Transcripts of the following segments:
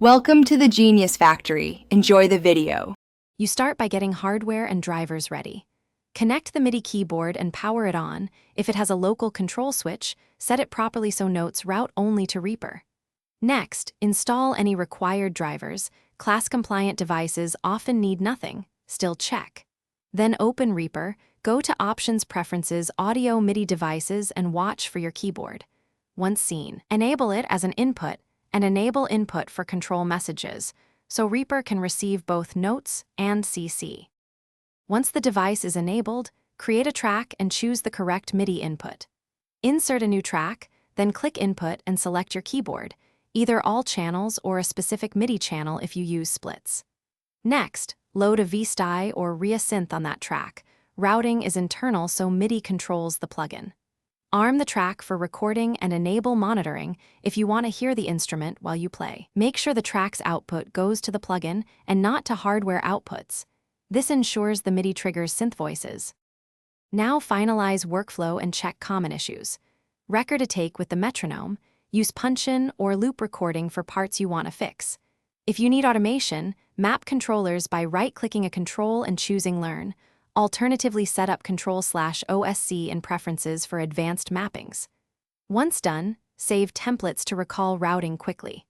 Welcome to the Genius Factory. Enjoy the video. You start by getting hardware and drivers ready. Connect the Midi keyboard and power it on. If it has a local control switch, set it properly so notes route only to Reaper. Next, install any required drivers. Class-compliant devices often need nothing. Still check. Then open Reaper, go to Options Preferences, Audio Midi Devices, and watch for your keyboard. Once seen, enable it as an input and enable input for control messages, so Reaper can receive both notes and CC. Once the device is enabled, create a track and choose the correct MIDI input. Insert a new track, then click Input and select your keyboard, either all channels or a specific MIDI channel if you use splits. Next, load a VSTY or RIA synth on that track. Routing is internal, so MIDI controls the plugin. Arm the track for recording and enable monitoring if you want to hear the instrument while you play. Make sure the track's output goes to the plugin and not to hardware outputs. This ensures the MIDI triggers synth voices. Now finalize workflow and check common issues. Record a take with the metronome, use punch-in or loop recording for parts you want to fix. If you need automation, map controllers by right-clicking a control and choosing Learn. Alternatively, set up Control/OSC in Preferences for advanced mappings. Once done, save templates to recall routing quickly.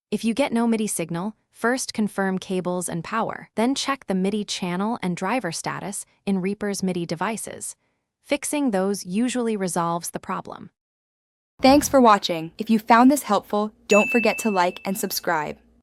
If you get no MIDI signal, first confirm cables and power, then check the MIDI channel and driver status in Reaper's MIDI devices. Fixing those usually resolves the problem. Thanks for watching. If you found this helpful, don't forget to like and subscribe.